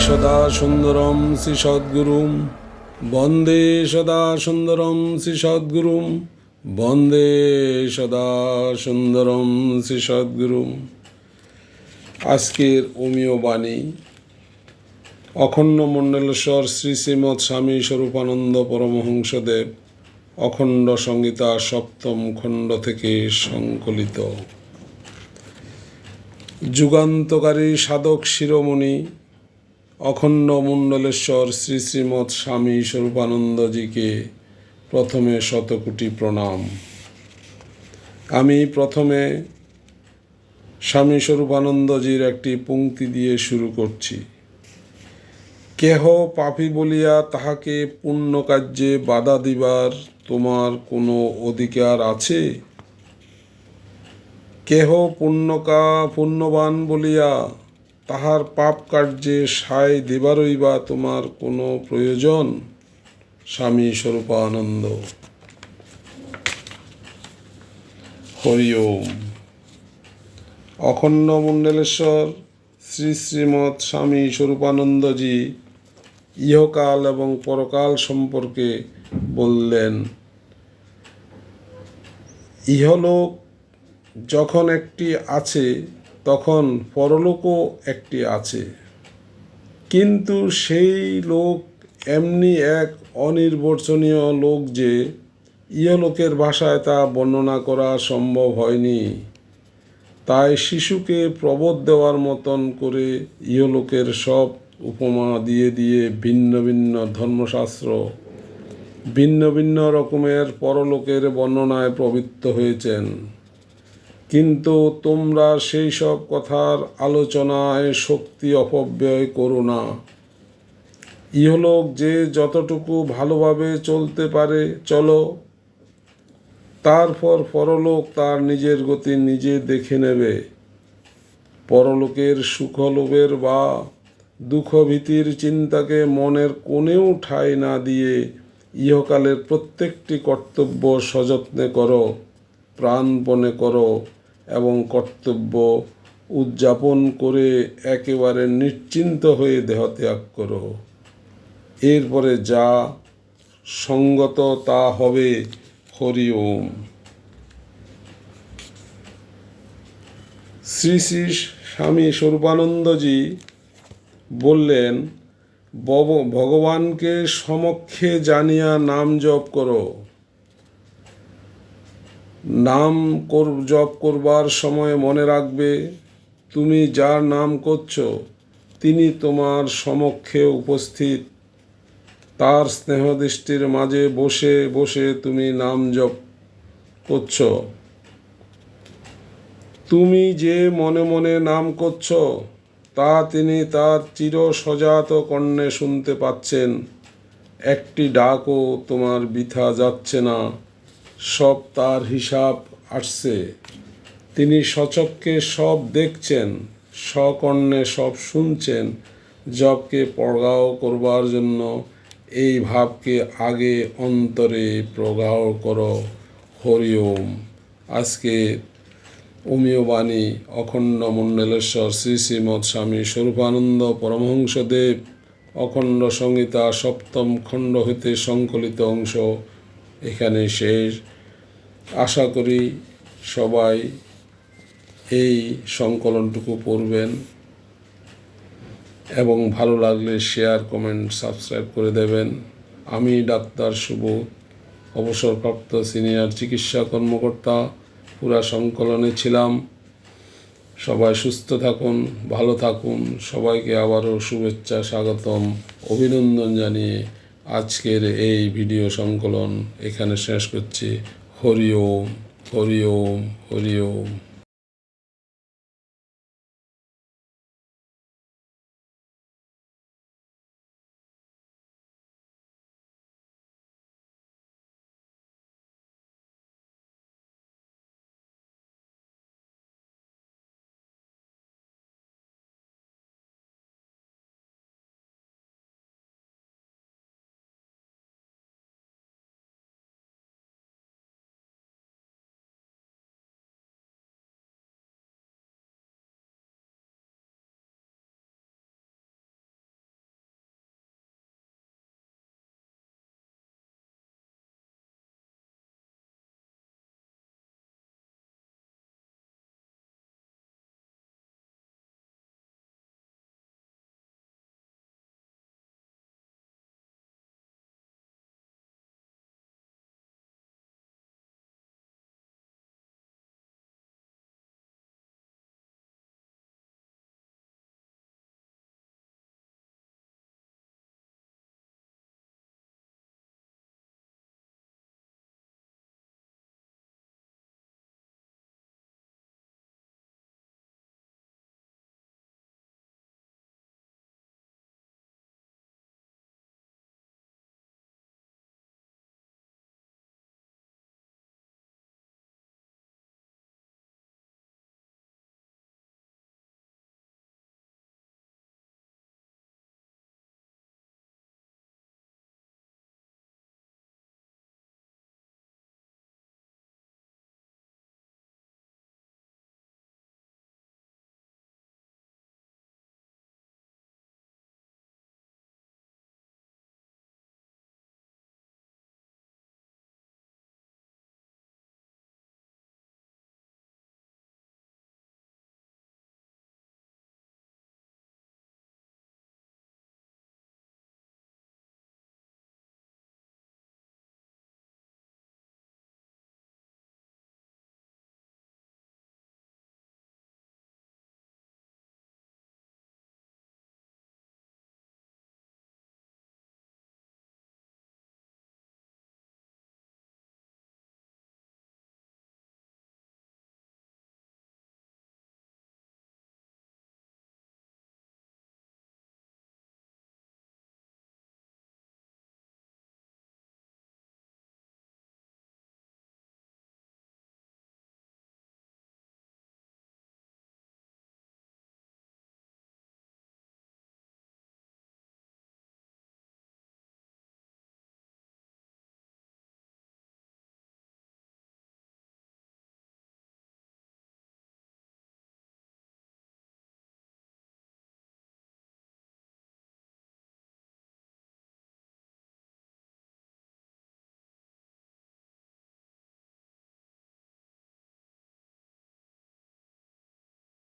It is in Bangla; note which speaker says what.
Speaker 1: সদা সুন্দরম শ্রী সদ্গুরুম বন্দে সদা সুন্দরম শ্রী সদ্গুরুম বন্দে সদা সুন্দরম শ্রী সদ্গুরুম। আজকের অমীয় বাণী অখণ্ড মণ্ডলেশ্বর শ্রী শ্রীমৎ স্বামী স্বরূপানন্দ পরমহংসদেব অখণ্ড সংহিতা সপ্তম খণ্ড থেকে সংকলিত। যুগান্তকারী সাধক শিরোমণি অখণ্ড মণ্ডলেশ্বর শ্রী শ্রীমৎ স্বামী স্বরূপানন্দজিকে প্রথমে শতকোটি প্রণাম। আমি প্রথমে স্বামী স্বরূপানন্দজির একটি পংক্তি দিয়ে শুরু করছি। কেহ পাপী বলিয়া তাহাকে পুণ্যকার্যে বাধা দিবার তোমার কোনো অধিকার আছে? কেহ পুণ্যবান বলিয়া তাহার পাপ কার্যে সায় দিবারই বা তোমার কোনো প্রয়োজন? স্বামী স্বরূপানন্দ। হরি ওম। অখণ্ড মণ্ডলেশ্বর শ্রী শ্রীমৎ স্বামী স্বরূপানন্দজি ইহকাল এবং পরকাল সম্পর্কে বললেন। ইহলোক যখন একটি আছে তখন পরলোকও একটি আছে, কিন্তু সেই লোক এমনি এক অনির্বচনীয় লোক যে ইহলোকের ভাষায় তা বর্ণনা করা সম্ভব হয়নি। তাই শিশুকে প্রবোধ দেওয়ার মতন করে ইহলোকের সব উপমা দিয়ে দিয়ে ভিন্ন ভিন্ন ধর্মশাস্ত্র ভিন্ন ভিন্ন রকমের পরলোকের বর্ণনায় প্রবৃত্ত হয়েছেন। কিন্তু তোমরা সেই সব কথার আলোচনায় শক্তি অপব্যয় করো না। ইহলোক যে যতটুকু ভালোভাবে চলতে পারে চলো, তারপর পরলোক তার নিজের গতি নিজে দেখে নেবে। পরলোকের সুখলোভের বা দুঃখভীতির চিন্তাকে মনের কোণেও ঠাঁই না দিয়ে ইহকালের প্রত্যেকটি কর্তব্য সযত্নে করো, প্রাণপণে করো এবং কর্তব্য উদযাপন করে একেবারে নিশ্চিন্ত হয়ে দেহত্যাগ করো। এরপরে যা সঙ্গত তা হবে। হরি ওম। শ্রী শ্রী স্বামী স্বরূপানন্দজি বললেন, ভগবানকে সমক্ষে জানিয়া নাম জপ করো। নাম জপ করবার সময় মনে রাখবে তুমি যার নাম করছো তিনি তোমার সমক্ষে উপস্থিত। তার স্নেহদৃষ্টির মাঝে বসে বসে তুমি নাম জপ করছ। তুমি যে মনে মনে নাম করছ তা তিনি তার চির সজাত কর্ণে শুনতে পাচ্ছেন। একটি ডাকও তোমার বৃথা যাচ্ছে না, সব তার হিসাব আসছে। তিনি সচক্ষে সব দেখছেন, সকর্ণে সব শুনছেন। জপকে প্রগাঢ় করবার জন্য এই ভাবকে আগে অন্তরে প্রগাঢ় করো। হরি ওম। আজকে অমীয় বাণী অখণ্ড মণ্ডলেশ্বর শ্রী শ্রীমৎ স্বামী স্বরূপানন্দ পরমহংসদেব অখণ্ড সংহিতা সপ্তম খণ্ড হইতে সংকলিত অংশ এখানে শেষ। আশা করি সবাই এই সংকলনটুকু পড়বেন এবং ভালো লাগলে শেয়ার, কমেন্ট, সাবস্ক্রাইব করে দেবেন। আমি ডাক্তার শুভ, অবসরপ্রাপ্ত সিনিয়র চিকিৎসা কর্মকর্তা, পুরা সংকলনে ছিলাম। সবাই সুস্থ থাকুন, ভালো থাকুন। সবাইকে আবারও শুভেচ্ছা, স্বাগতম, অভিনন্দন জানিয়ে আজকের এই ভিডিও সংকলন এখানে শেষ করছি। হরি ওম, হরি ওম, হরি ওম।